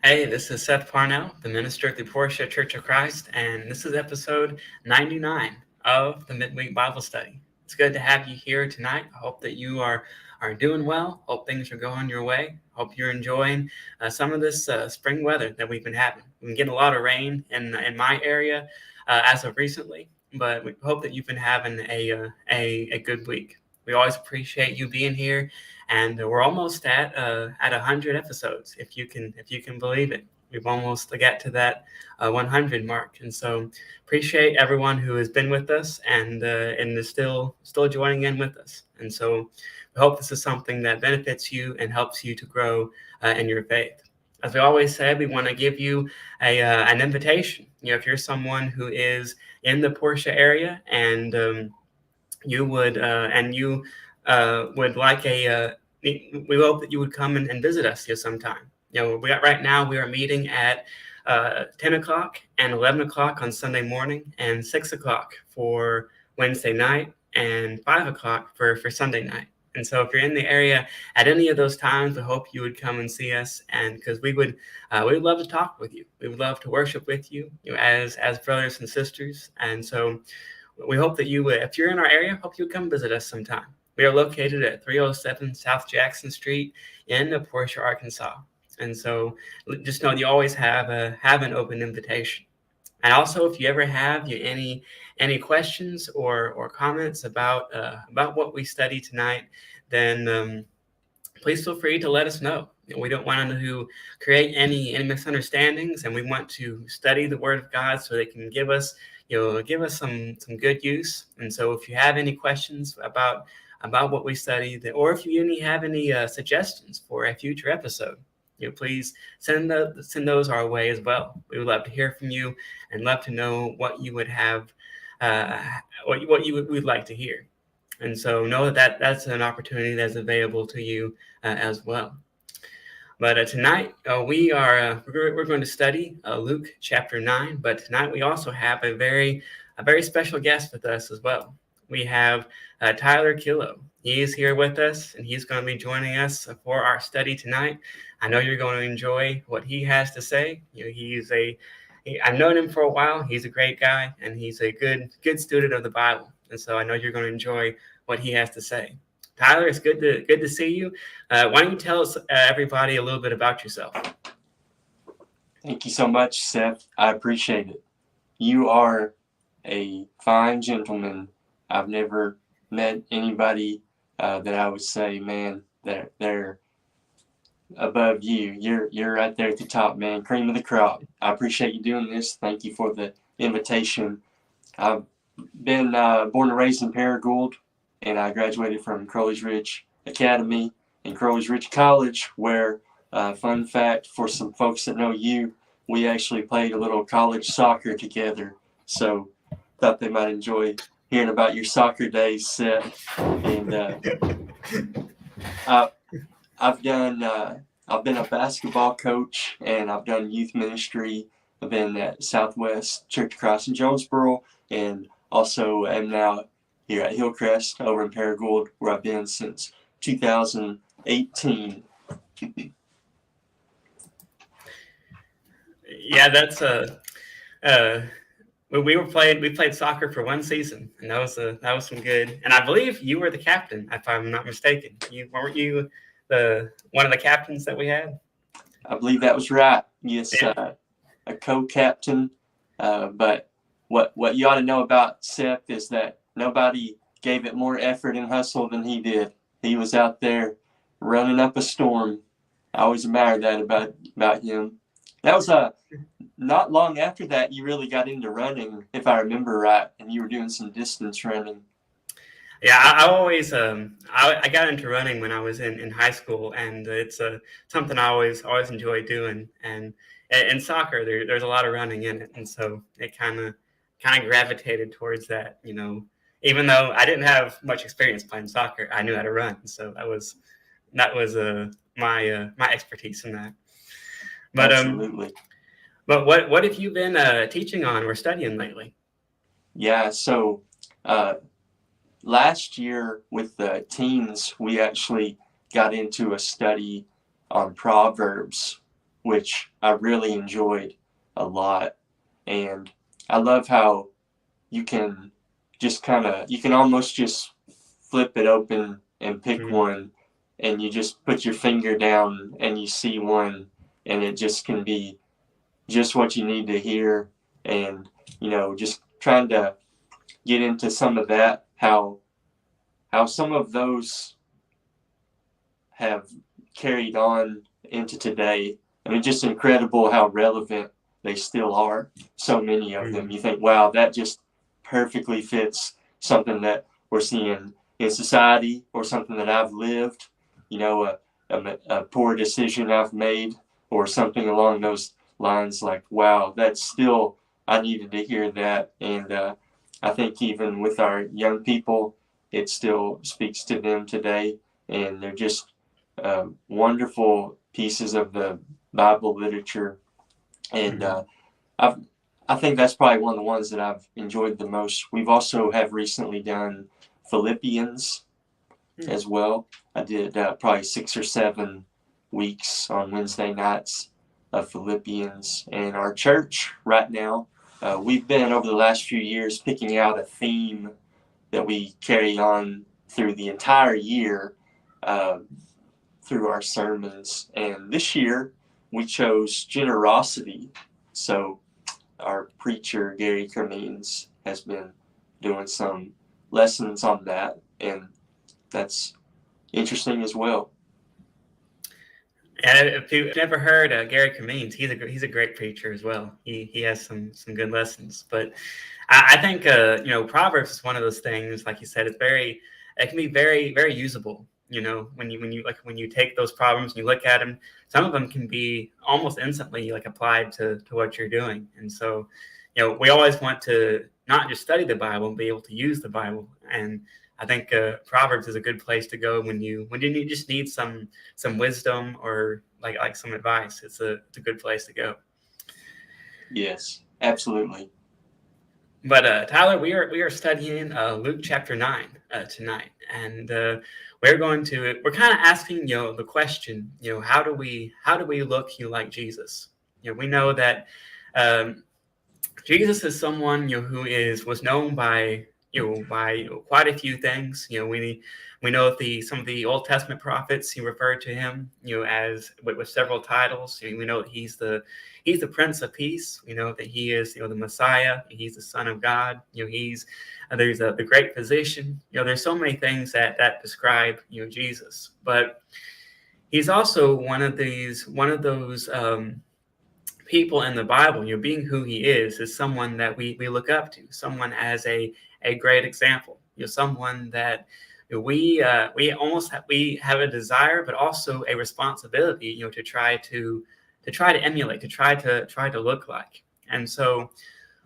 Hey, this is Seth Parnell, the minister at the Portia Church of Christ, and this is episode 99 of the Midweek Bible Study. It's good to have you here tonight. I hope that you are doing well. Hope things are going your way. Hope you're enjoying some of this spring weather that we've been having. We've been getting a lot of rain in my area as of recently, but we hope that you've been having a good week. We always appreciate you being here, and we're almost at 100 episodes, if you can believe it. We've almost got to that 100 mark, and so appreciate everyone who has been with us and is still joining in with us. And so we hope this is something that benefits you and helps you to grow in your faith. As we always say, we want to give you an invitation. If you're someone who is in the Portia area and you would like we hope that you would come and visit us here sometime. Right now we are meeting at 10 o'clock and 11 o'clock on Sunday morning, and 6 o'clock for Wednesday night, and 5 o'clock for Sunday night. And so if you're in the area at any of those times, we hope you would come and see us, and because we would love to talk with you. We would love to worship with you, as brothers and sisters. And so we hope that you would, if you're in our area, hope you would come visit us sometime. We are located at 307 South Jackson Street in Portia, Arkansas. And so just know you always have an open invitation. And also, if you ever have any questions or comments about what we study tonight, then please feel free to let us know. We don't want to create any misunderstandings, and we want to study the Word of God so they can give us some good use. And so if you have any questions about what we study, or if you have any suggestions for a future episode, please send those our way as well. We would love to hear from you and love to know what you would have, what you would like to hear. And so know that's an opportunity that's available to you as well. But tonight we're going to study Luke chapter 9. But tonight we also have a very special guest with us as well. We have Tyler Killough. He is here with us, and he's going to be joining us for our study tonight. I know you're going to enjoy what he has to say. I've known him for a while. He's a great guy, and he's a good student of the Bible. And so I know you're going to enjoy what he has to say. Tyler, it's good to see you. Why don't you tell us, everybody, a little bit about yourself? Thank you so much, Seth. I appreciate it. You are a fine gentleman. I've never met anybody that I would say, man, they're above you. You're right there at the top, man. Cream of the crop. I appreciate you doing this. Thank you for the invitation. I've been born and raised in Paragould, and I graduated from Crowley's Ridge Academy and Crowley's Ridge College, where, fun fact for some folks that know you, we actually played a little college soccer together. So thought they might enjoy hearing about your soccer days, Seth. And I've been a basketball coach, and I've done youth ministry. I've been at Southwest Church of Christ in Jonesboro, and also am now here at Hillcrest over in Paragould, where I've been since 2018. Yeah, that's we played soccer for one season, and that was some good. And I believe you were the captain, if I'm not mistaken. Weren't you one of the captains that we had? I believe that was right. Yes, yeah. A co-captain. But what you ought to know about Seth is that nobody gave it more effort and hustle than he did. He was out there running up a storm. I always admired that about him. That was not long after that you really got into running, if I remember right, and you were doing some distance running. Yeah, I always I got into running when I was in high school, and it's something I always enjoyed doing. And in soccer, there's a lot of running in it, and so it kind of gravitated towards that. Even though I didn't have much experience playing soccer, I knew how to run, so that was my expertise in that. But Absolutely. But what have you been teaching on or studying lately? Yeah, so last year with the teens, we actually got into a study on Proverbs. which I really enjoyed a lot. And I love how you can you can almost just flip it open and pick Mhm. one, and you just put your finger down and you see one, and it just can be just what you need to hear. And, just trying to get into some of that, how some of those have carried on into today. I mean, just incredible how relevant they still are. So many of them. Mhm. You think, wow, that just perfectly fits something that we're seeing in society or something that I've lived, a poor decision I've made or something along those lines. Like, wow, that's still, I needed to hear that. And I think even with our young people, it still speaks to them today. And they're just wonderful pieces of the Bible literature, and Mhm. I've I think that's probably one of the ones that I've enjoyed the most. We've also have recently done Philippians Mhm. as well. I did probably 6 or 7 weeks on Wednesday nights of Philippians, and our church right now, we've been over the last few years picking out a theme that we carry on through the entire year. Uh, through our sermons. And this year we chose generosity. So our preacher, Gary Kermeans, has been doing some lessons on that. And that's interesting as well. And if you've never heard Gary Cummings, he's a great preacher as well. He has some good lessons. But I think Proverbs is one of those things. Like you said, it can be very usable. When you take those problems and you look at them, some of them can be almost instantly like applied to what you're doing. And so, we always want to not just study the Bible, but be able to use the Bible. And I think Proverbs is a good place to go when you just need some wisdom or like some advice. It's a good place to go. Yes, absolutely. But Tyler, we are studying Luke chapter 9 tonight, and we're kind of asking the question, how do we look like Jesus? We know that um, Jesus is someone who was known by quite a few things. We know that some of the Old Testament prophets he referred to him as with several titles. We know that he's the Prince of Peace. We know that he is the Messiah. He's the Son of God. He's there's the great physician. There's so many things that describe Jesus, but he's also one of those. People in the Bible, being who he is someone that we look up to, someone as a great example, someone that we have a desire, but also a responsibility, to try to emulate, to try to look like. And so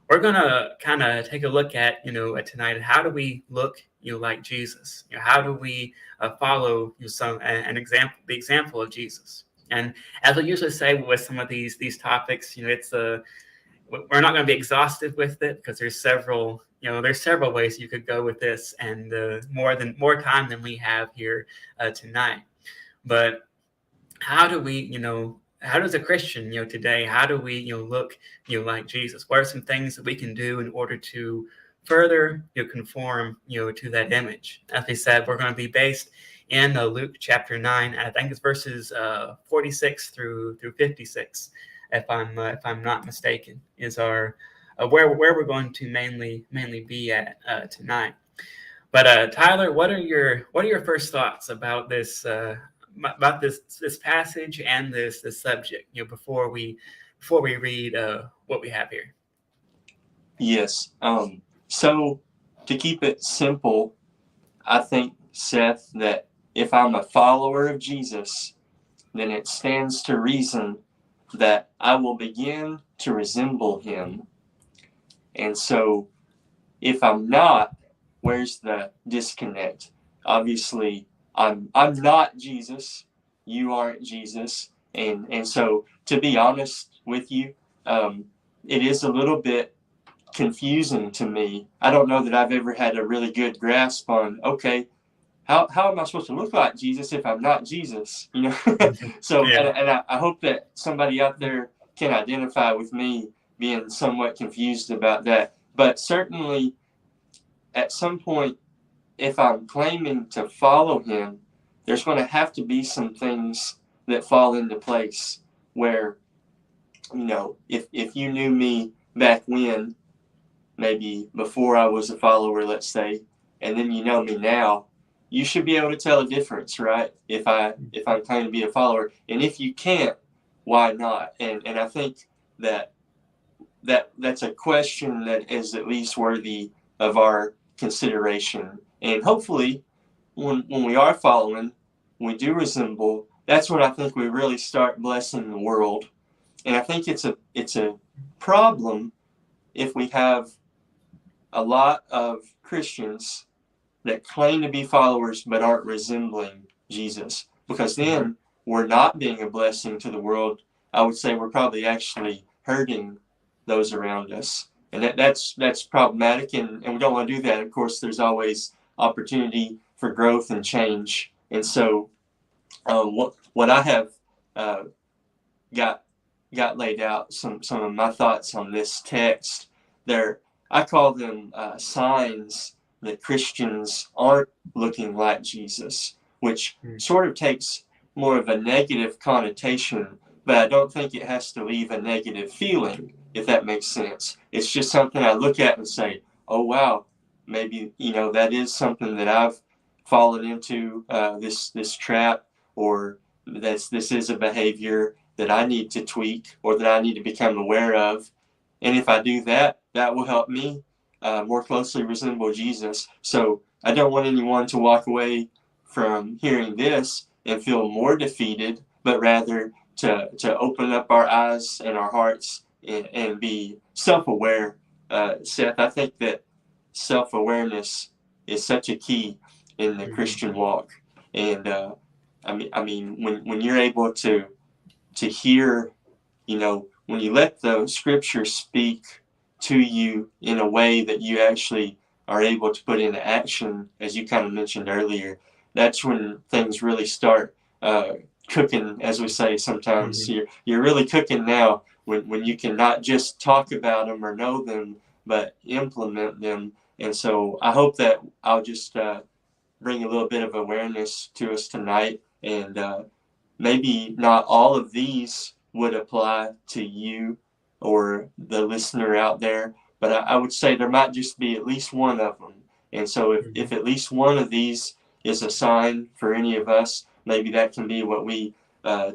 we're gonna kind of take a look at tonight, how do we look like Jesus? How do we follow the example of Jesus? And as I usually say with some of these topics, we're not going to be exhaustive with it because there's several ways you could go with this, and more time than we have here tonight. But how do we, how does a Christian, today, how do we, look, like Jesus? What are some things that we can do in order to further, conform, to that image? As we said, we're going to be based in Luke chapter 9, and I think it's verses 46 through 56, if I'm not mistaken, is our where we're going to mainly be at tonight. But Tyler, what are your first thoughts about this passage and this subject? Before we read what we have here. Yes. So to keep it simple, I think, Seth, that if I'm a follower of Jesus, then it stands to reason that I will begin to resemble him. And so if I'm not, where's the disconnect? Obviously, I'm not Jesus. You aren't Jesus. And so to be honest with you, it is a little bit confusing to me. I don't know that I've ever had a really good grasp on, okay, how am I supposed to look like Jesus if I'm not Jesus? So, Yeah. and I hope that somebody out there can identify with me being somewhat confused about that. But certainly, at some point, if I'm claiming to follow him, there's going to have to be some things that fall into place where, if you knew me back when, maybe before I was a follower, let's say, and then you know me now, you should be able to tell a difference, right? If I'm claiming to be a follower, and if you can't, why not? And I think that's a question that is at least worthy of our consideration. And hopefully, when we are following, we do resemble. That's when I think we really start blessing the world. And I think it's a problem if we have a lot of Christians that claim to be followers but aren't resembling Jesus, because then we're not being a blessing to the world. I would say we're probably actually hurting those around us, and that's problematic, and we don't want to do that. Of course, there's always opportunity for growth and change, and so what I have got laid out, some of my thoughts on this text. I call them signs that Christians aren't looking like Jesus, which sort of takes more of a negative connotation, but I don't think it has to leave a negative feeling, if that makes sense. It's just something I look at and say, oh, wow, maybe, that is something that I've fallen into, this trap, or this is a behavior that I need to tweak or that I need to become aware of. And if I do that, that will help me more closely resemble Jesus. So I don't want anyone to walk away from hearing this and feel more defeated, but rather to open up our eyes and our hearts and be self-aware. Seth, I think that self-awareness is such a key in the Christian walk. And I mean, when you're able to hear, when you let the scripture speak to you in a way that you actually are able to put into action, as you kind of mentioned earlier, that's when things really start cooking, as we say sometimes. You're really cooking now when you can not just talk about them or know them, but implement them. And so I hope that I'll just bring a little bit of awareness to us tonight, and maybe not all of these would apply to you or the listener out there, but I would say there might just be at least one of them. And so if at least one of these is a sign for any of us, maybe that can be what we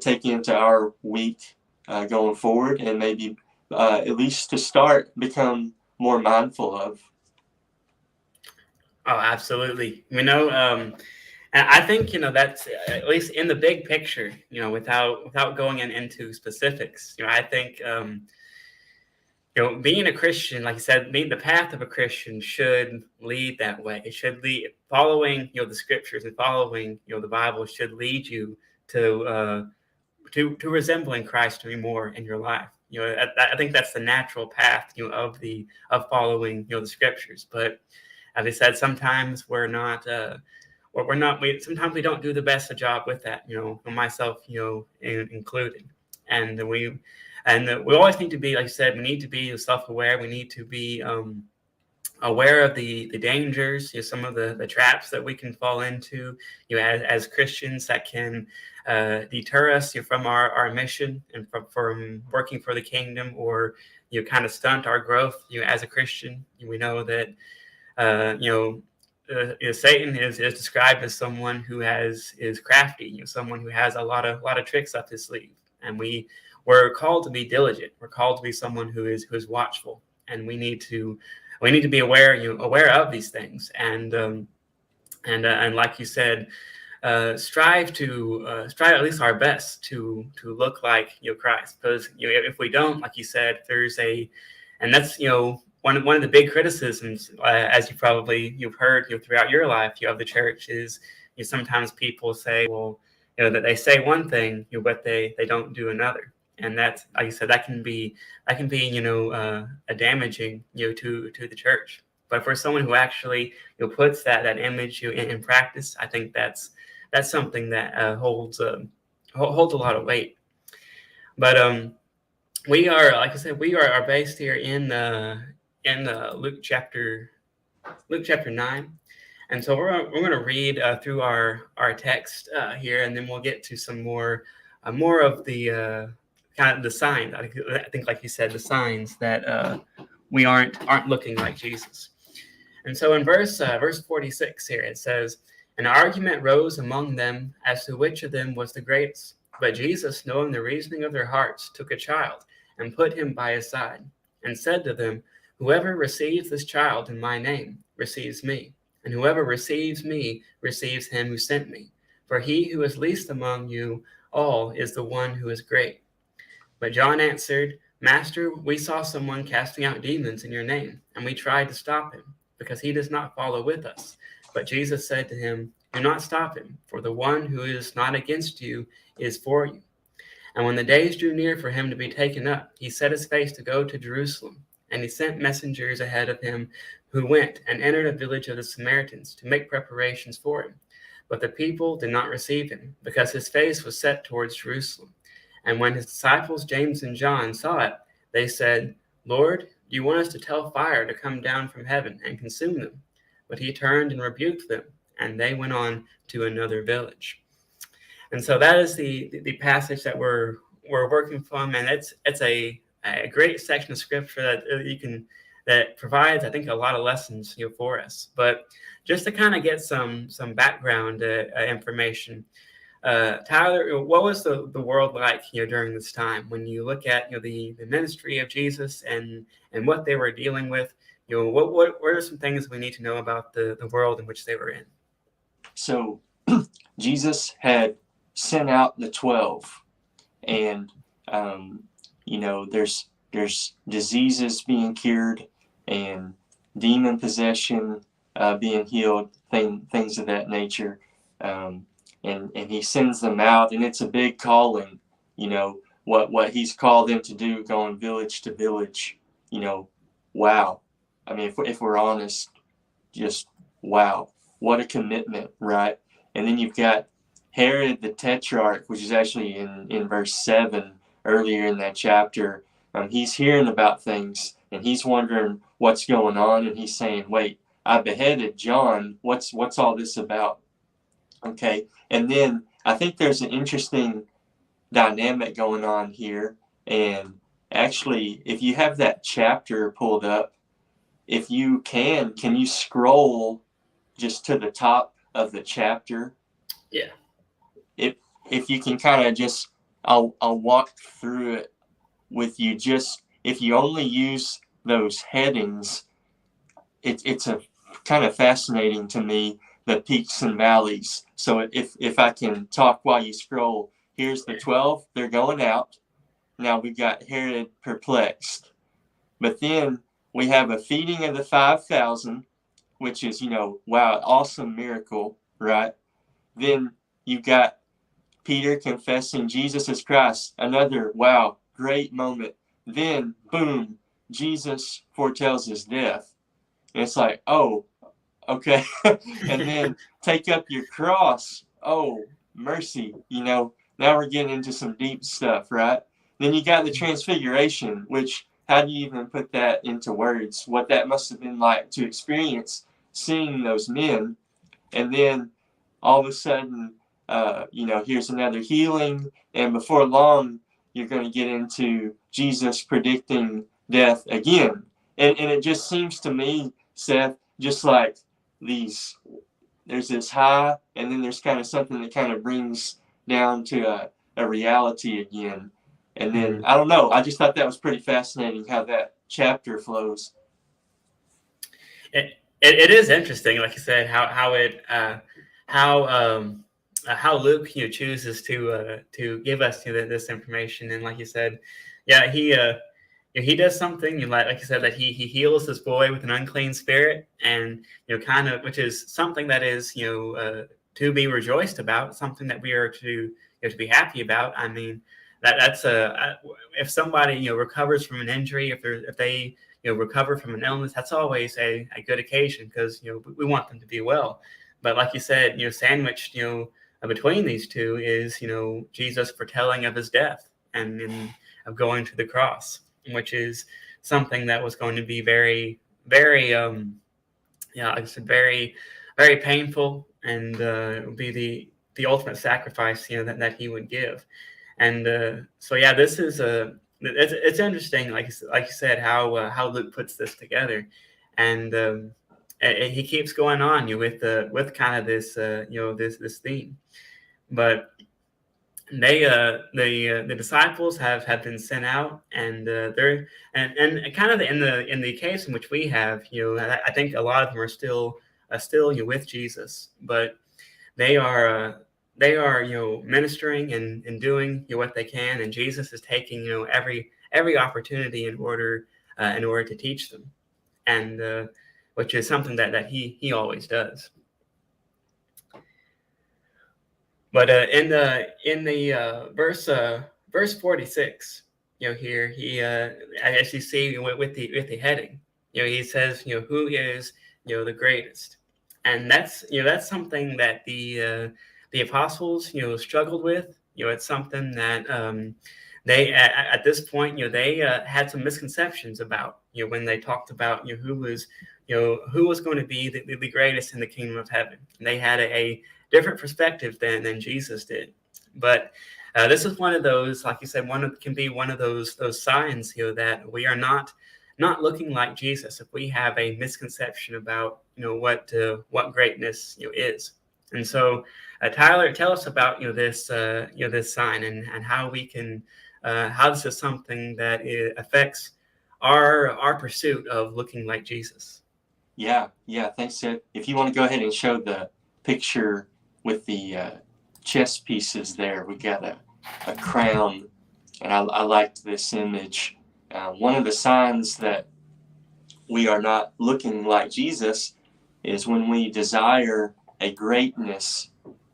take into our week going forward, and maybe at least to start become more mindful of. Oh, absolutely. And I think, that's at least in the big picture, without going into specifics, I think, being a Christian, like you said, being the path of a Christian should lead that way. It should lead, following, the scriptures and following, the Bible should lead you to resembling Christ to be more in your life. I think that's the natural path, of following, the scriptures. But as I said, sometimes sometimes we don't do the best job with that, myself, included. And we always need to be, like I said, we need to be self-aware. We need to be aware of the dangers, some of the traps that we can fall into, as Christians, that can deter us from our mission and from working for the kingdom, or kind of stunt our growth, as a Christian. We know that Satan is described as someone who is crafty, someone who has a lot of tricks up his sleeve, and we're called to be diligent. We're called to be someone who is watchful, and we need to be aware of these things, and like you said, strive at least our best to look like Christ, because if we don't, like you said, and that's one of the big criticisms, as you've heard throughout your life of the church, is sometimes people say, well, that they say one thing, but they don't do another. And that's, like you said, that can be a damaging to the church. But for someone who actually puts that image in practice, I think that's something that holds a lot of weight. But we are, like I said, we are based here in Luke chapter 9. And so we're going to read through our text here, and then we'll get to some more of the kind of the signs. I think, like you said, the signs that we aren't looking like Jesus. And so in verse 46 here, it says, "An argument rose among them as to which of them was the greatest. But Jesus, knowing the reasoning of their hearts, took a child and put him by his side, and said to them, Whoever receives this child in my name receives me, and whoever receives me receives him who sent me. For he who is least among you all is the one who is great. But John answered, Master, we saw someone casting out demons in your name, and we tried to stop him, because he does not follow with us. But Jesus said to him, Do not stop him, for the one who is not against you is for you. And when the days drew near for him to be taken up, he set his face to go to Jerusalem. And he sent messengers ahead of him, who went and entered a village of the Samaritans to make preparations for him. But the people did not receive him, because his face was set towards Jerusalem. And when his disciples James and John saw it, they said, Lord, do you want us to tell fire to come down from heaven and consume them? But he turned and rebuked them, and they went on to another village." And so that is the passage that we're working from, and it's a great section of scripture that provides, I think, a lot of lessons for us. But just to kind of get some background information, Tyler, what was the world like during this time when you look at the ministry of Jesus and what they were dealing with? What are some things we need to know about the world in which they were in? So Jesus had sent out the 12, and there's diseases being cured and demon possession being healed, things of that nature, and he sends them out, and it's a big calling. What he's called them to do, going village to village. Wow. I mean, if we're honest, just wow, what a commitment, right? And then you've got Herod the Tetrarch, which is actually in verse 7 earlier in that chapter. He's hearing about things, and he's wondering what's going on, and he's saying, wait, I beheaded John. What's all this about? Okay, and then I think there's an interesting dynamic going on here. And actually, if you have that chapter pulled up, if you can you scroll just to the top of the chapter? Yeah. If you can kind of just, I'll walk through it with you. Just if you only use those headings, it's a kind of fascinating to me, the peaks and valleys. So if I can talk while you scroll, here's the 12, they're going out. Now we've got Herod perplexed. But then we have a feeding of the 5,000, which is, wow, awesome miracle, right? Then you've got Peter confessing Jesus is Christ, another, wow, great moment. Then, boom, Jesus foretells his death. And it's like, oh, okay. And then take up your cross. Oh, mercy. Now we're getting into some deep stuff, right? Then you got the transfiguration, which, how do you even put that into words? What that must have been like to experience seeing those men. And then all of a sudden, here's another healing. And before long, you're going to get into Jesus predicting death again. And it just seems to me, Seth, just like there's this high, and then there's kind of something that kind of brings down to a reality again. And then, I don't know, I just thought that was pretty fascinating how that chapter flows. It is interesting, like you said, how Luke chooses to give us this information. And like you said, yeah, he does something like you said, that he heals this boy with an unclean spirit, and kind of, which is something that is to be rejoiced about, something that we are to be happy about. I mean, that's if somebody recovers from an injury, if they recover from an illness, that's always a good occasion, because we want them to be well. But like you said, sandwiched between these two is Jesus foretelling of his death and of going to the cross, which is something that was going to be very, very like I said, very, very painful, and would be the ultimate sacrifice that he would give. And so yeah, this is it's interesting, like you said, how Luke puts this together. And he keeps going on with kind of this this theme. But the disciples have been sent out, and they're and kind of in the case in which we have, I think a lot of them are still with Jesus, but they are ministering and doing what they can, and Jesus is taking every opportunity in order to teach them, and which is something that he always does. But in the verse 46, here he as you see with the heading, he says, who is the greatest, and that's something that the apostles struggled with. It's something that they at this point they had some misconceptions about when they talked about who was going to be the greatest in the kingdom of heaven. And they had a different perspective than Jesus did. But this is one of those, like you said, can be one of those signs that we are not looking like Jesus if we have a misconception about what greatness is. And so Tyler, tell us about this this sign, and how we can how this is something that affects our pursuit of looking like Jesus. Yeah, thanks, Seth. If you want to go ahead and show the picture with the chess pieces there, we got a crown, and I liked this image. One of the signs that we are not looking like Jesus is when we desire a greatness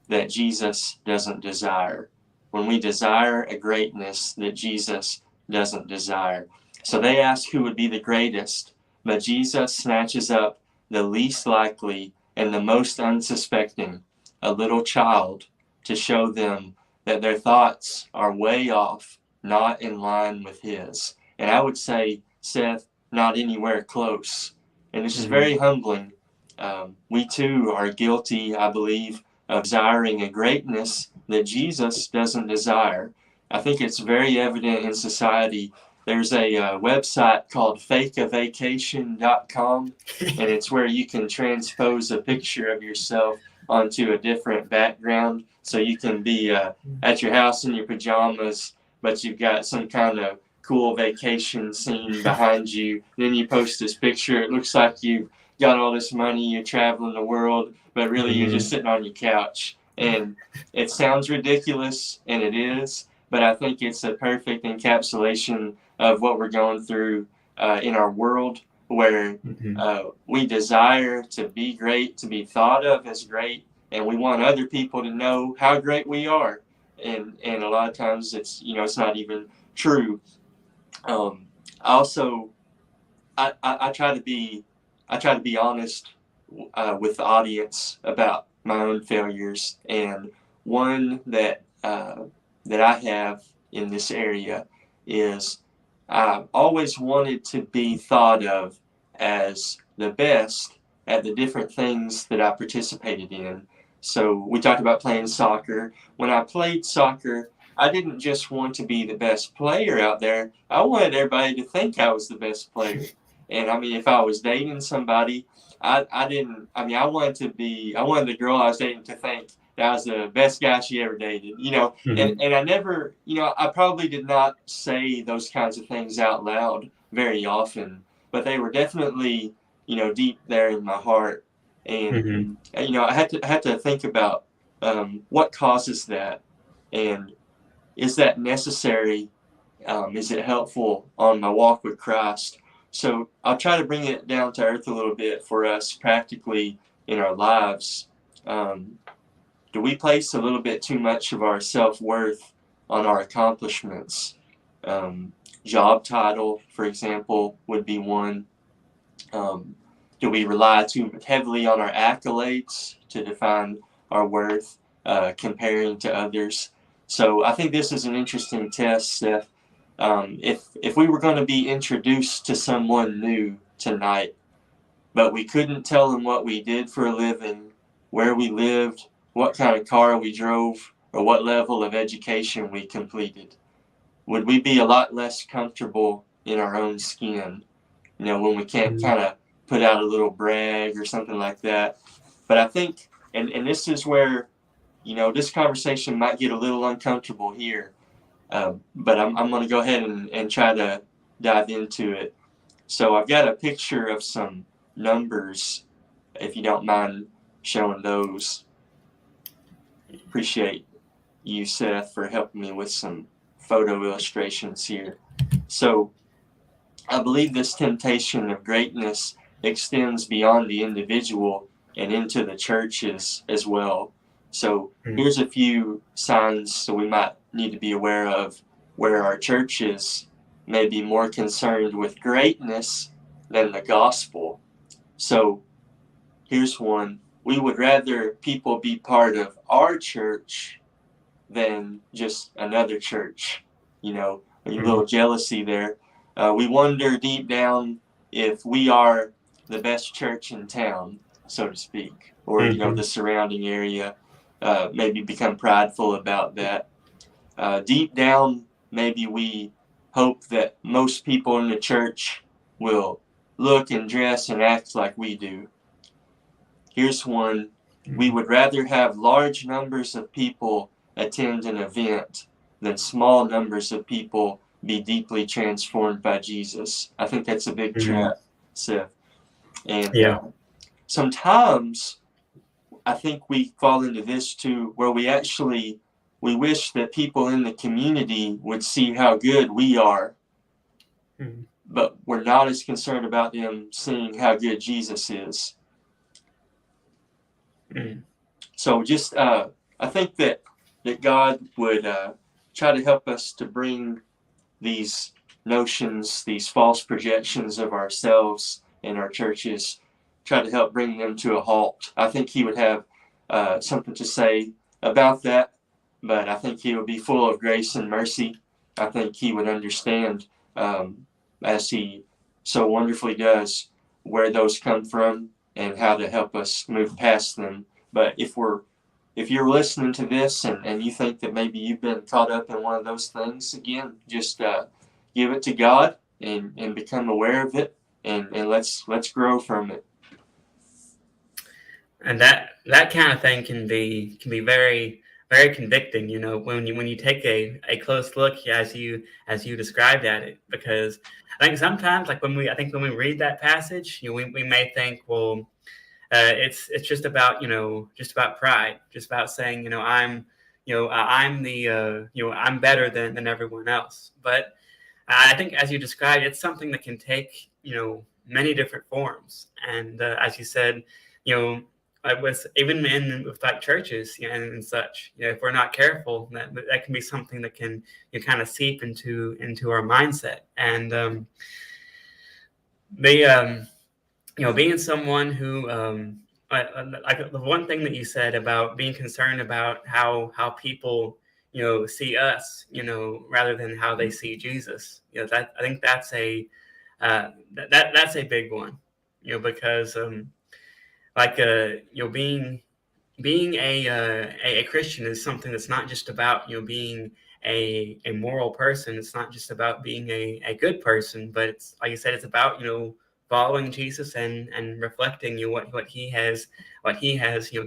that Jesus doesn't desire. When we desire a greatness that Jesus doesn't desire. So they ask who would be the greatest, but Jesus snatches up the least likely and the most unsuspecting, a little child, to show them that their thoughts are way off, not in line with his. And I would say, Seth, not anywhere close. And this is very humbling. We too are guilty, I believe, of desiring a greatness that Jesus doesn't desire. I think it's very evident in society. There's a website called fakeavacation.com, and it's where you can transpose a picture of yourself onto a different background. So you can be at your house in your pajamas, but you've got some kind of cool vacation scene behind you. Then you post this picture. It looks like you've got all this money, you're traveling the world, but really you're just sitting on your couch. And it sounds ridiculous, and it is, but I think it's a perfect encapsulation of what we're going through in our world, where we desire to be great, to be thought of as great, and we want other people to know how great we are. And a lot of times it's it's not even true. Also, I try to be honest with the audience about my own failures, and one that I have in this area is I've always wanted to be thought of as the best at the different things that I participated in. So we talked about playing soccer. When I played soccer, I didn't just want to be the best player out there. I wanted everybody to think I was the best player. And I mean, if I was dating somebody, I wanted the girl I was dating to think that I was the best guy she ever dated, and I never, I probably did not say those kinds of things out loud very often, but they were definitely, deep there in my heart. And, I had to think about what causes that, and is that necessary? Is it helpful on my walk with Christ? So I'll try to bring it down to earth a little bit for us practically in our lives. Do we place a little bit too much of our self-worth on our accomplishments? job title, for example, would be one. Do we rely too heavily on our accolades to define our worth, comparing to others? So I think this is an interesting test, Seth. If we were going to be introduced to someone new tonight, but we couldn't tell them what we did for a living, where we lived, what kind of car we drove, or what level of education we completed, would we be a lot less comfortable in our own skin, when we can't kind of put out a little brag or something like that? But I think, and this is where, this conversation might get a little uncomfortable here, but I'm going to go ahead and try to dive into it. So I've got a picture of some numbers, if you don't mind showing those. Appreciate you, Seth, for helping me with some photo illustrations here. So I believe this temptation of greatness extends beyond the individual and into the churches as well. So here's a few signs that we might need to be aware of where our churches may be more concerned with greatness than the gospel. So here's one. We would rather people be part of our church than just another church. A little jealousy there. We wonder deep down if we are the best church in town, so to speak, or the surrounding area. Maybe become prideful about that. Deep down, maybe we hope that most people in the church will look and dress and act like we do. Here's one. We would rather have large numbers of people attend an event than small numbers of people be deeply transformed by Jesus. I think that's a big trap, Seth. And sometimes I think we fall into this too, where we wish that people in the community would see how good we are, but we're not as concerned about them seeing how good Jesus is. So just, I think that God would try to help us to bring these notions, these false projections of ourselves and our churches, try to help bring them to a halt. I think he would have something to say about that, but I think he would be full of grace and mercy. I think he would understand, as he so wonderfully does, where those come from and how to help us move past them. But if you're listening to this and you think that maybe you've been caught up in one of those things, again, just give it to God and become aware of it, and let's grow from it. And that kind of thing can be very, very convicting, when you take a close look as you described at it, because I think sometimes, like when we read that passage, we may think, well, it's just about pride, just about saying, I'm I'm better than everyone else. But I think, as you described, it's something that can take many different forms. And as you said, with like churches and such, if we're not careful, that can be something that can kind of seep into our mindset. And being someone who like the one thing that you said about being concerned about how people see us, rather than how they see Jesus, that I think that's a that's a big one, because being a Christian is something that's not just about being a moral person. It's not just about being a good person, but it's, like you said, it's about following Jesus and reflecting what he has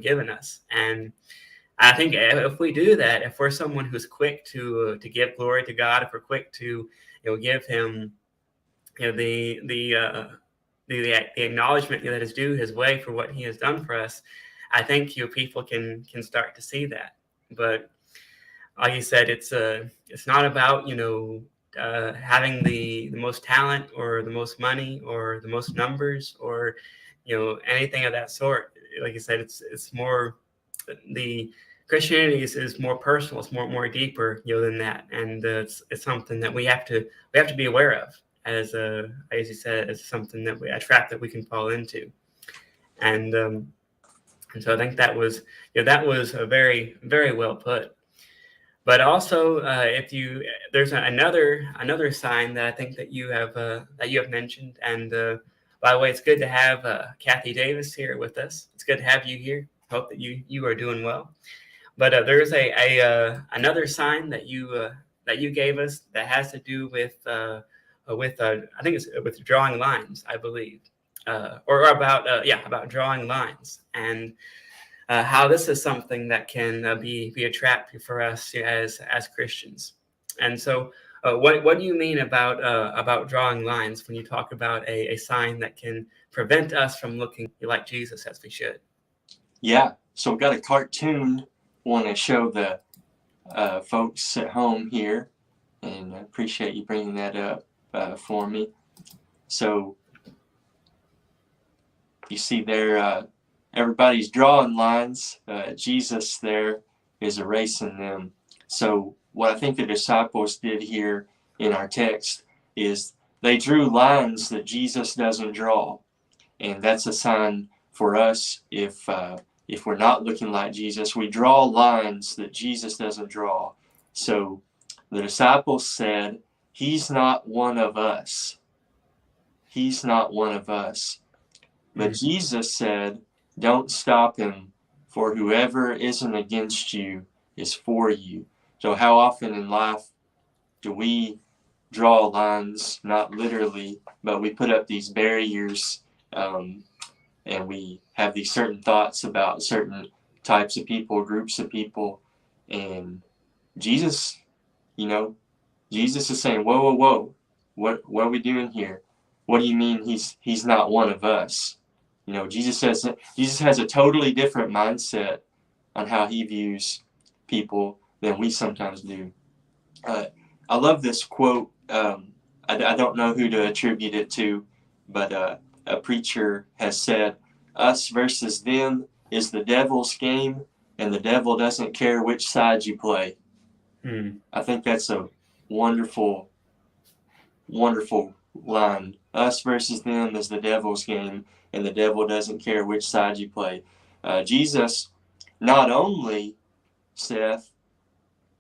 given us. And I think if we do that, if we're someone who's quick to give glory to God, if we're quick to give him the acknowledgement that is due his way for what he has done for us, I think people can start to see that. But like you said, it's not about having the most talent or the most money or the most numbers or anything of that sort. Like you said, it's more the Christianity is more personal. It's more deeper, than that, and it's something that we have to be aware of, as you said, as something that a trap that we can fall into, and so I think that was a very, very well put. But also, if you there's another sign that I think that you have mentioned, and by the way, it's good to have Kathy Davis here with us. It's good to have you here. Hope that you are doing well. But there's another sign that you gave us that has to do with I think it's with drawing lines, I believe, or about drawing lines, and how this is something that can be a trap for us as Christians. And so, what do you mean about drawing lines when you talk about a sign that can prevent us from looking like Jesus as we should? Yeah, so we've got a cartoon. Want to show the folks at home here, and I appreciate you bringing that up for me. So you see there, everybody's drawing lines. Jesus there is erasing them. So what I think the disciples did here in our text is they drew lines that Jesus doesn't draw, and that's a sign for us. If we're not looking like Jesus, we draw lines that Jesus doesn't draw. So the disciples said, "He's not one of us. He's not one of us." But Jesus said, "Don't stop him, for whoever isn't against you is for you." So how often in life do we draw lines, not literally, but we put up these barriers, and we have these certain thoughts about certain types of people, groups of people, and Jesus is saying, whoa, what are we doing here? What do you mean he's not one of us? Jesus has a totally different mindset on how he views people than we sometimes do. I love this quote. I don't know who to attribute it to, but a preacher has said, "Us versus them is the devil's game, and the devil doesn't care which side you play." I think that's a wonderful, wonderful line. Us versus them is the devil's game, and the devil doesn't care which side you play. Jesus, not only, Seth,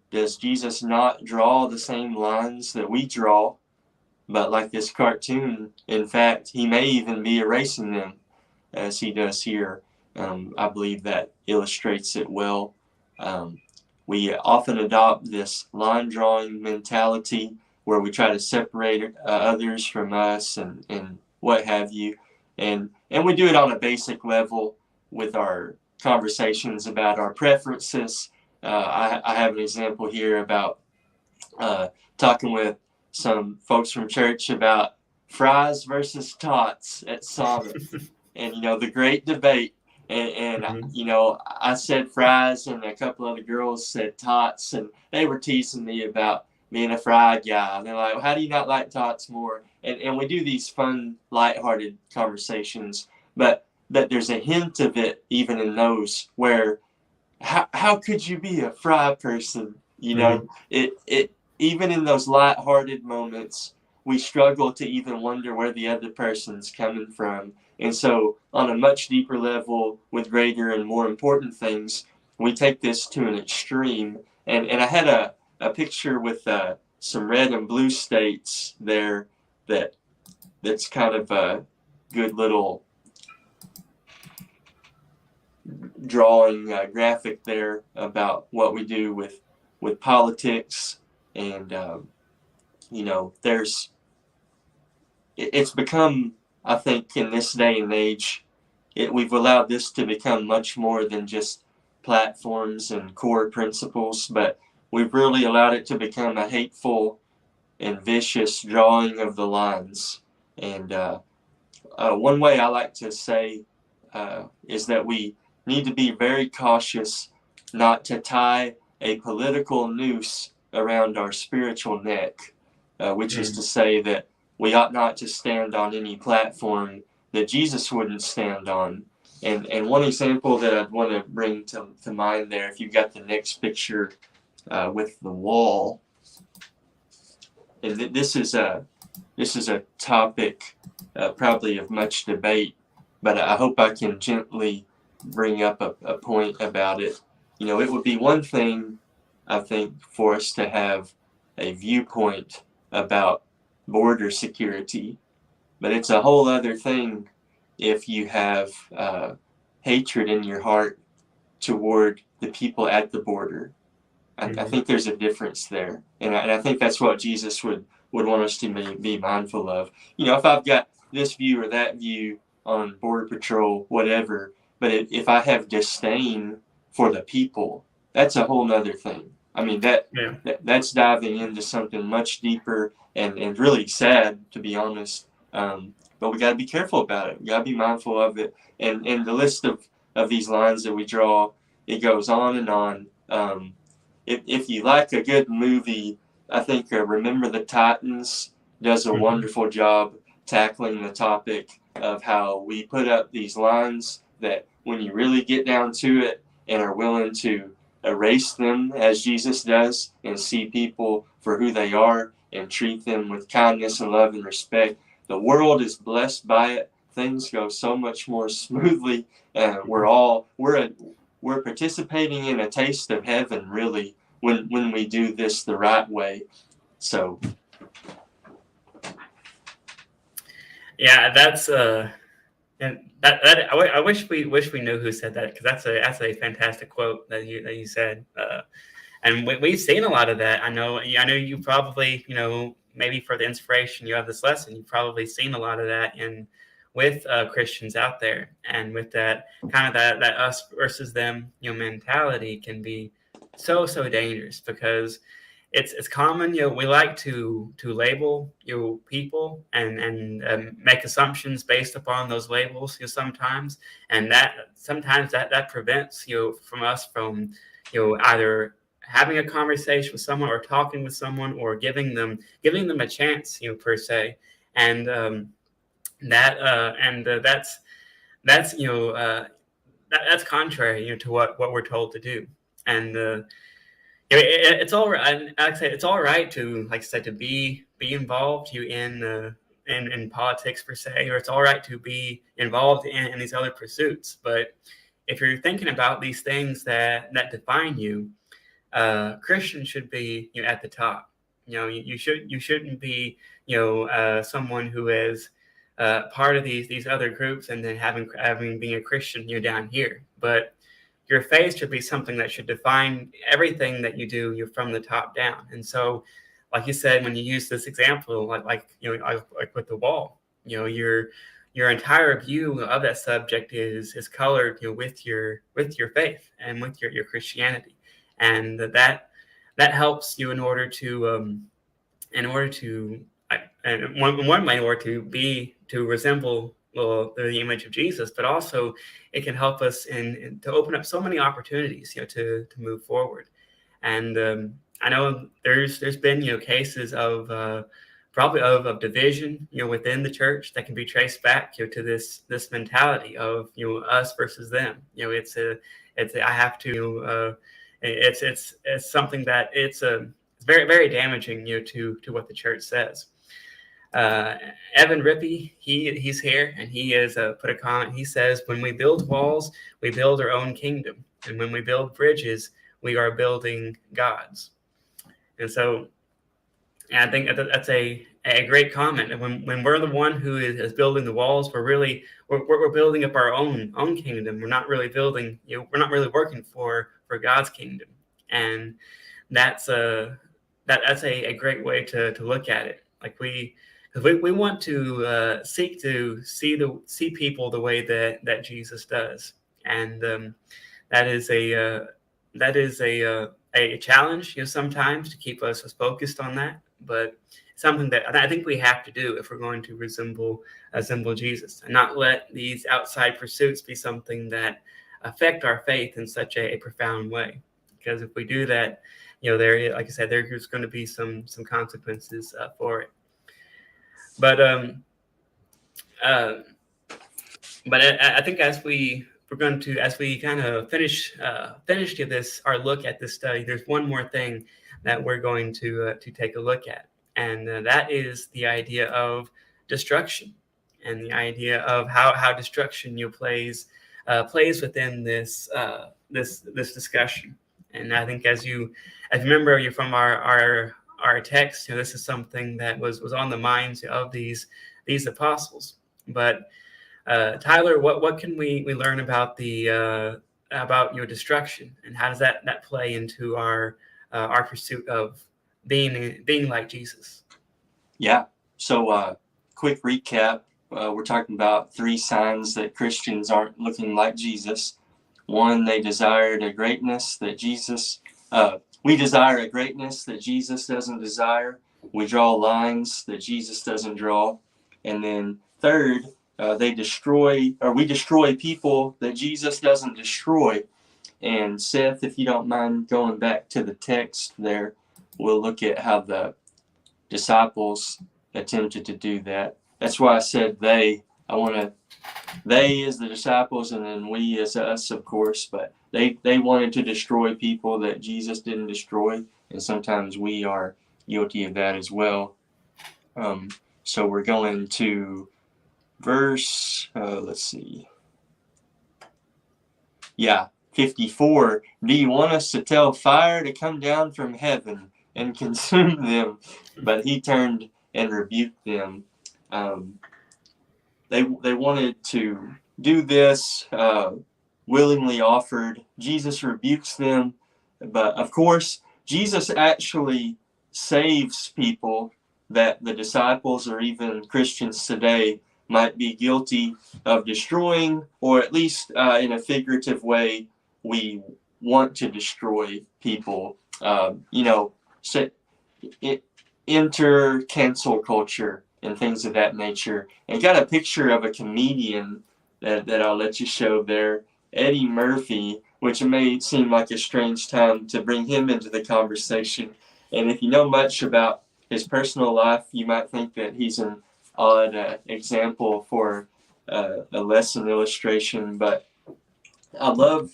does Jesus not draw the same lines that we draw, but like this cartoon, in fact, he may even be erasing them as he does here. I believe that illustrates it well. We often adopt this line drawing mentality where we try to separate others from us and what have you. And we do it on a basic level with our conversations about our preferences. I have an example here about talking with some folks from church about fries versus tots at Summit. And, the great debate. And I said fries, and a couple other girls said tots, and they were teasing me about being a fried guy. And they're like, well, how do you not like tots more? And we do these fun, lighthearted conversations, but there's a hint of it even in those where how could you be a fry person? It even in those lighthearted moments, we struggle to even wonder where the other person's coming from. And so on a much deeper level with greater and more important things, we take this to an extreme. And I had a picture with some red and blue states there that's kind of a good little drawing graphic there about what we do with politics. And, it's become, I think, in this day and age, we've allowed this to become much more than just platforms and core principles, but we've really allowed it to become a hateful and vicious drawing of the lines. And one way I like to say is that we need to be very cautious not to tie a political noose around our spiritual neck, which is to say that we ought not to stand on any platform that Jesus wouldn't stand on. And one example that I'd want to bring to mind there, if you've got the next picture with the wall, and this is a topic probably of much debate, but I hope I can gently bring up a point about it. You know, it would be one thing, I think, for us to have a viewpoint about border security, but it's a whole other thing if you have hatred in your heart toward the people at the border. I think there's a difference there, and I think that's what Jesus would want us to be mindful of. You know, if I've got this view or that view on Border Patrol, whatever, but if I have disdain for the people, that's a whole nother thing. I mean, that's diving into something much deeper and really sad, to be honest. But we got to be careful about it. We got to be mindful of it. And the list of these lines that we draw, it goes on and on. If you like a good movie, I think Remember the Titans does a wonderful job tackling the topic of how we put up these lines that when you really get down to it and are willing to erase them as Jesus does and see people for who they are and treat them with kindness and love and respect, the world is blessed by it. Things go so much more smoothly. We're participating in a taste of heaven, really, when we do this the right way. So yeah, that's and that I wish we knew who said that, because that's a fantastic quote that you said, and we've seen a lot of that. I know you probably, maybe for the inspiration you have this lesson, you've probably seen a lot of that with Christians out there, and with that kind of that us versus them mentality can be so dangerous, because it's common. We like to label people and make assumptions based upon those labels sometimes, and sometimes that prevents from us from either having a conversation with someone or talking with someone or giving them a chance per se. And that's contrary to what we're told to do. And it's all right. Like I say, it's all right to, like I said, to be involved in politics per se, or it's all right to be involved in these other pursuits. But if you're thinking about these things that define you, Christians should be at the top. You shouldn't be someone who is part of these other groups and then having being a Christian down here. But your faith should be something that should define everything that you do from the top down. And so, like you said, when you use this example, like with the wall, your entire view of that subject is colored with your faith and with your Christianity, and that helps you in order to resemble the image of Jesus, but also it can help us to open up so many opportunities to move forward. And I know there's been cases of probably of division within the church that can be traced back to this mentality of us versus them. It's something that it's very, very damaging to what the church says. Evan Rippey, he's here, and he has put a comment. He says, when we build walls, we build our own kingdom, and when we build bridges, we are building God's. And so, and I think that's a great comment. And when we're the one who is building the walls, we're building up our own kingdom. We're not really building. We're not really working for God's kingdom, and that's a great way to look at it. Like because we want to seek to see people the way that Jesus does, and that is a challenge sometimes to keep us focused on that, but something that I think we have to do if we're going to resemble Jesus, and not let these outside pursuits be something that affect our faith in such a profound way. Because if we do that, there, like I said, there's going to be some consequences for it. But But I think as we kind of finish our look at this study, there's one more thing that we're going to take a look at, and that is the idea of destruction, and the idea of how destruction plays within this discussion. And I think as you remember, you're from our text, this is something that was on the minds of these apostles. But Tyler, what can we learn about about your destruction, and how does that play into our pursuit of being like Jesus? Yeah. So, quick recap. We're talking about 3 signs that Christians aren't looking like Jesus. 1, they desired a greatness that we desire a greatness that Jesus doesn't desire. We draw lines that Jesus doesn't draw. And then 3rd, we destroy people that Jesus doesn't destroy. And Seth, if you don't mind going back to the text there, we'll look at how the disciples attempted to do that. That's why I said they. They as the disciples, and then we as us, of course. But they wanted to destroy people that Jesus didn't destroy, and sometimes we are guilty of that as well. So we're going to verse, let's see. Yeah, 54. Do you want us to tell fire to come down from heaven and consume them? But he turned and rebuked them. They wanted to do this, willingly offered. Jesus rebukes them. But of course, Jesus actually saves people that the disciples or even Christians today might be guilty of destroying, or at least in a figurative way, we want to destroy people. Enter cancel culture and things of that nature. And got a picture of a comedian that I'll let you show there, Eddie Murphy, which may seem like a strange time to bring him into the conversation. And if you know much about his personal life, you might think that he's an odd example for a lesson illustration. But I love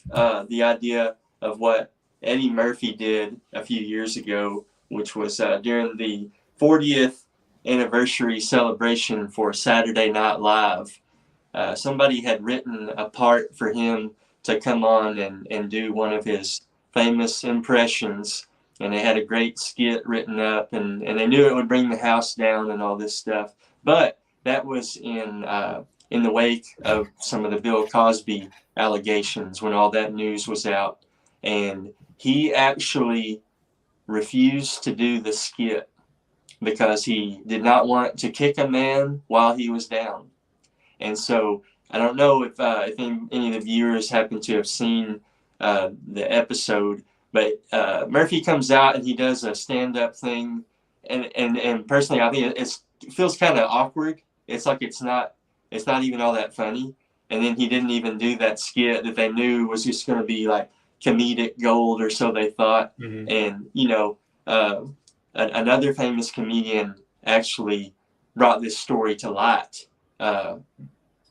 the idea of what Eddie Murphy did a few years ago, which was during the 40th anniversary celebration for Saturday Night Live. Somebody had written a part for him to come on and do one of his famous impressions, and they had a great skit written up, and they knew it would bring the house down and all this stuff. But that was in the wake of some of the Bill Cosby allegations, when all that news was out, and he actually refused to do the skit because he did not want to kick a man while he was down. And so I don't know if any of the viewers happen to have seen the episode, but Murphy comes out and he does a stand-up thing, and personally I think it feels kind of awkward. It's like it's not even all that funny. And then he didn't even do that skit that they knew was just going to be like comedic gold, or so they thought. Mm-hmm. And another famous comedian actually brought this story to light.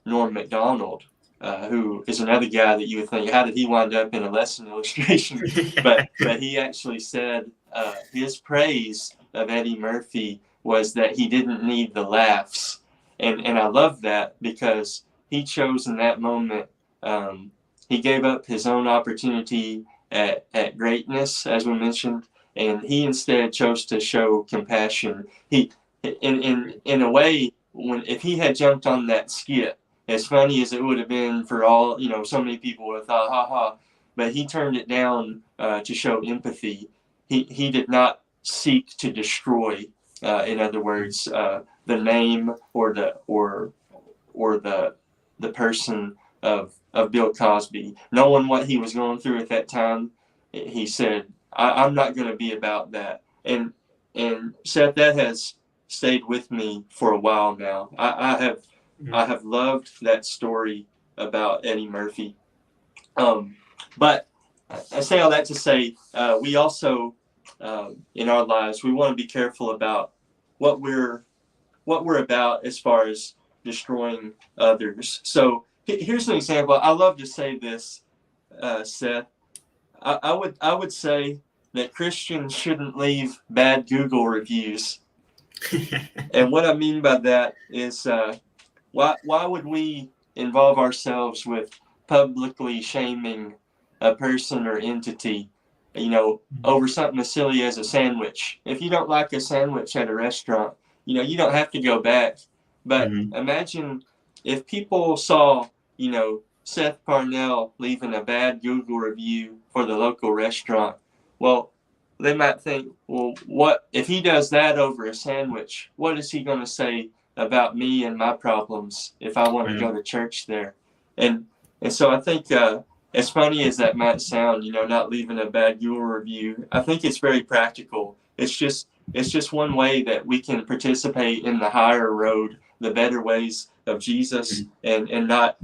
Norm Macdonald, who is another guy that you would think, how did he wind up in a lesson illustration? but he actually said his praise of Eddie Murphy was that he didn't need the laughs. And I love that, because he chose in that moment, he gave up his own opportunity at greatness, as we mentioned, and he instead chose to show compassion. He, in a way, if he had jumped on that skit, as funny as it would have been for all, so many people would have thought, ha ha, but he turned it down to show empathy. He did not seek to destroy, in other words, the name or the person of Bill Cosby. Knowing what he was going through at that time, he said, I'm not going to be about that. And Seth, that has stayed with me for a while now. I have loved that story about Eddie Murphy. But I say all that to say, we also, in our lives, we want to be careful about what we're about as far as destroying others. So Here's an example. I love to say this, Seth. I would say that Christians shouldn't leave bad Google reviews. And what I mean by that is, why would we involve ourselves with publicly shaming a person or entity, over something as silly as a sandwich? If you don't like a sandwich at a restaurant, you don't have to go back. But imagine if people saw, Seth Parnell leaving a bad Google review for the local restaurant. Well, they might think, well, what if he does that over a sandwich? What is he going to say about me and my problems if I want to go to church there? And so I think, as funny as that might sound, not leaving a bad Google review, I think it's very practical. It's just one way that we can participate in the higher road, the better ways of Jesus, and not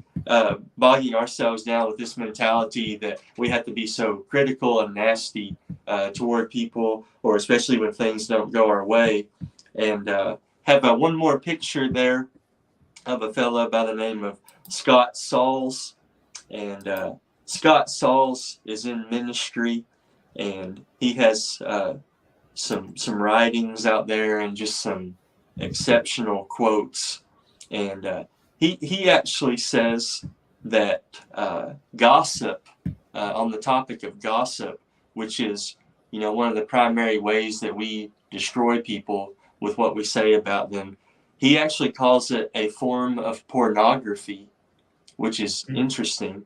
bogging ourselves down with this mentality that we have to be so critical and nasty toward people, or especially when things don't go our way. And have one more picture there of a fellow by the name of Scott Sauls. And Scott Sauls is in ministry, and he has some writings out there and just some exceptional quotes. And he actually says that gossip, on the topic of gossip, which is one of the primary ways that we destroy people with what we say about them, he actually calls it a form of pornography, which is interesting.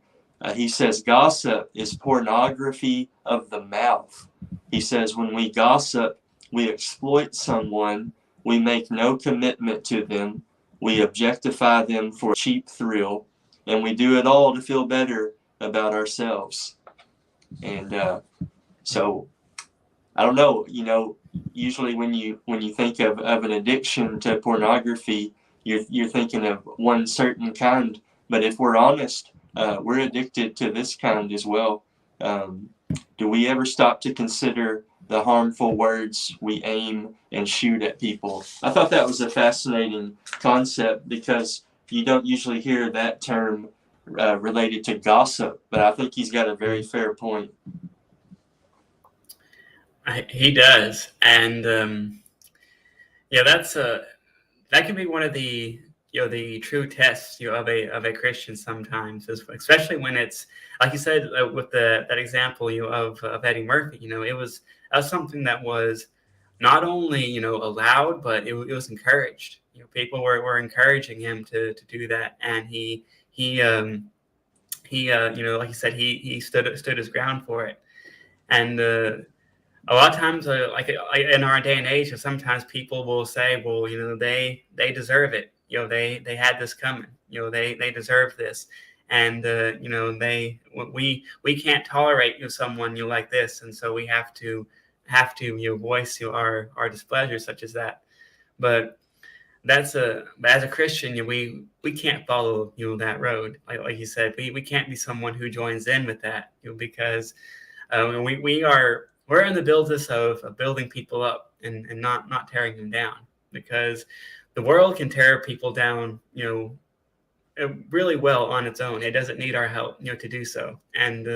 He says gossip is pornography of the mouth. He says when we gossip, we exploit someone, we make no commitment to them, we objectify them for a cheap thrill, and we do it all to feel better about ourselves. And so, I don't know, usually when you think of an addiction to pornography, you're thinking of one certain kind. But if we're honest, we're addicted to this kind as well. Do we ever stop to consider the harmful words we aim and shoot at people? I thought that was a fascinating concept because you don't usually hear that term related to gossip, but I think he's got a very fair point. He does, and that can be one of the the true tests of a Christian sometimes, especially when it's like you said with that example of Eddie Murphy. It was something that was not only allowed, but it was encouraged. People were encouraging him to do that, and he like you said, he stood his ground for it. And a lot of times, like in our day and age, sometimes people will say, well, they deserve it. They had this coming. They deserve this, and we can't tolerate someone like this, and so we have to voice our displeasure such as that. But as a Christian, we can't follow that road. Like you said, we can't be someone who joins in with that, because we're in the business of building people up and not tearing them down, because the world can tear people down, really well on its own. It doesn't need our help, to do so. And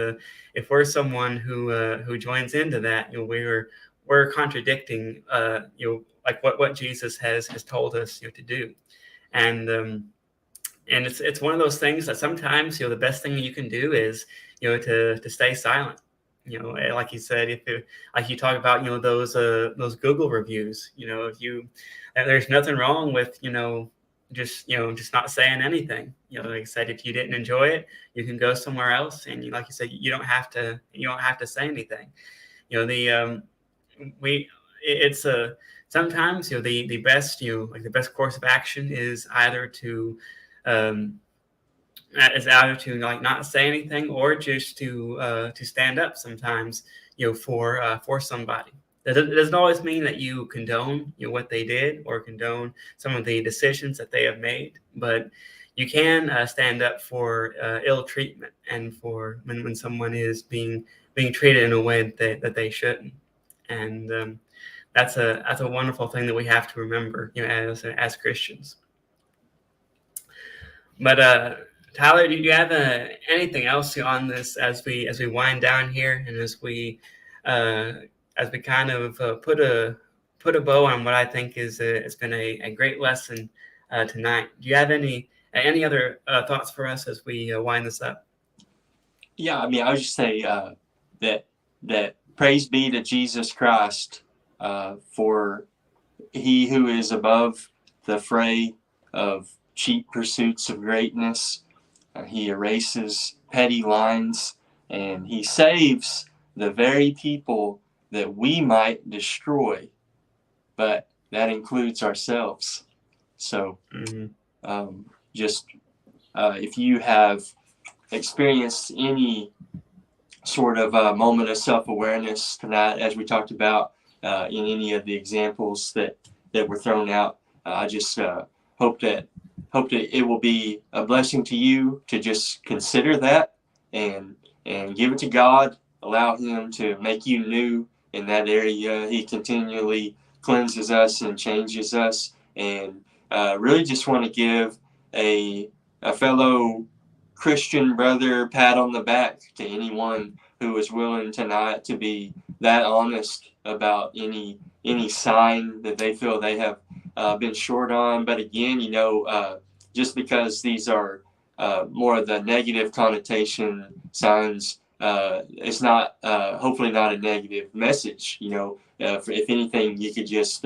if we're someone who joins into that, we're contradicting, like what Jesus has told us, to do. And it's one of those things that sometimes, the best thing you can do is, to stay silent. Like you said, like you talk about, those Google reviews, there's nothing wrong with, just not saying anything. Like I said, if you didn't enjoy it, you can go somewhere else, and like you said, you don't have to say anything. It's sometimes the best the best course of action is either to like not say anything, or just to stand up sometimes for somebody. It doesn't always mean that you condone what they did or condone some of the decisions that they have made, but you can stand up for ill treatment and for when someone is being treated in a way that they shouldn't. And that's a wonderful thing that we have to remember as Christians. But Tyler, do you have anything else on this as we wind down here, and uh, as we kind of put a bow on what I think is it's been a great lesson tonight? Do you have any other thoughts for us as we wind this up? Yeah, I mean, I would just say that praise be to Jesus Christ for he who is above the fray of cheap pursuits of greatness. He erases petty lines, and he saves the very people that we might destroy, but that includes ourselves. So just if you have experienced any sort of moment of self-awareness tonight, as we talked about in any of the examples that were thrown out, I just hope that it will be a blessing to you to just consider that and give it to God. Allow Him to make you new in that area. He continually cleanses us and changes us, and really just want to give a fellow Christian brother pat on the back to anyone who is willing tonight to be that honest about any sign that they feel they have been short on. But again, just because these are more of the negative connotation signs, it's not hopefully not a negative message. If anything, you could just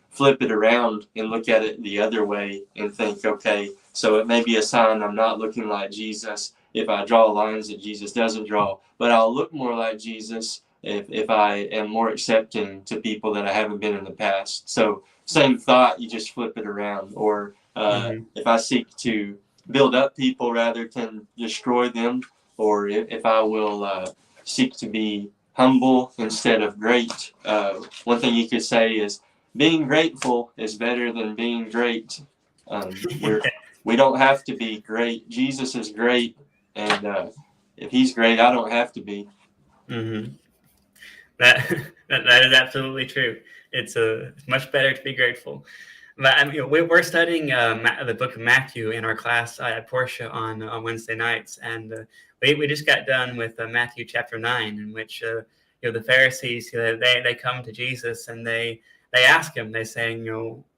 flip it around and look at it the other way and think, okay, so it may be a sign I'm not looking like Jesus if I draw lines that Jesus doesn't draw, but I'll look more like Jesus if I am more accepting to people that I haven't been in the past. So same thought, you just flip it around. Or if I seek to build up people rather than destroy them, or if I will seek to be humble instead of great. One thing you could say is being grateful is better than being great. We don't have to be great. Jesus is great, and if He's great, I don't have to be. Mm-hmm. That is absolutely true. It's much better to be grateful. But I mean, we're studying the book of Matthew in our class at Portia on Wednesday nights, and we just got done with Matthew chapter 9, in which the Pharisees they come to Jesus and they ask him. They saying,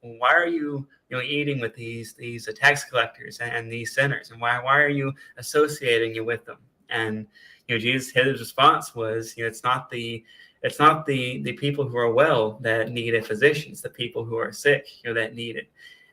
why are you eating with these tax collectors and these sinners, and why are you associating with them? And Jesus, his response was, it's not the people who are well that need a physician. It's the people who are sick, that need it.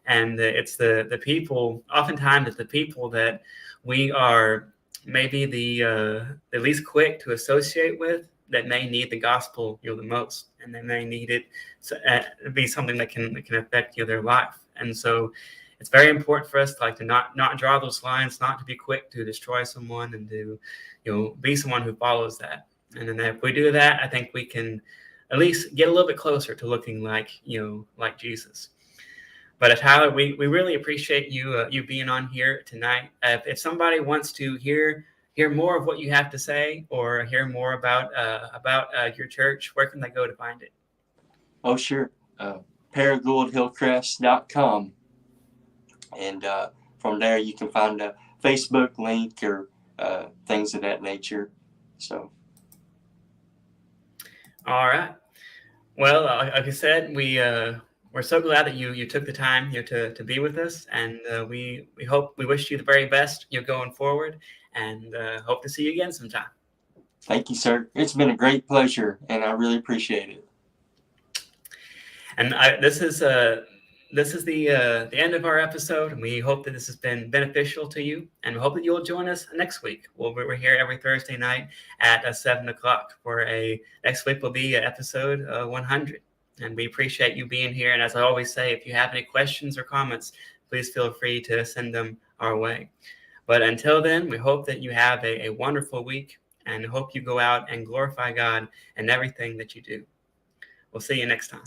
And it's the people, oftentimes it's the people that we are maybe the least quick to associate with that may need the gospel, the most, and they may need it to be something that can affect their life. And so it's very important for us to not draw those lines, not to be quick to destroy someone, and to be someone who follows that. And then if we do that, I think we can at least get a little bit closer to looking like Jesus. But Tyler, we really appreciate you being on here tonight. If somebody wants to hear more of what you have to say, or hear more about your church, where can they go to find it? Oh, sure. ParagouldHillcrest.com. And from there, you can find a Facebook link or things of that nature. So. All right. Well, like I said, we're so glad that you took the time to be with us, and we wish you the very best going forward, and hope to see you again sometime. Thank you, sir. It's been a great pleasure, and I really appreciate it. And this is the end of our episode, and we hope that this has been beneficial to you, and we hope that you'll join us next week. We're here every Thursday night at 7:00 for next week will be episode 100, and we appreciate you being here. And as I always say, if you have any questions or comments, please feel free to send them our way. But until then, we hope that you have a wonderful week, and hope you go out and glorify God in everything that you do. We'll see you next time.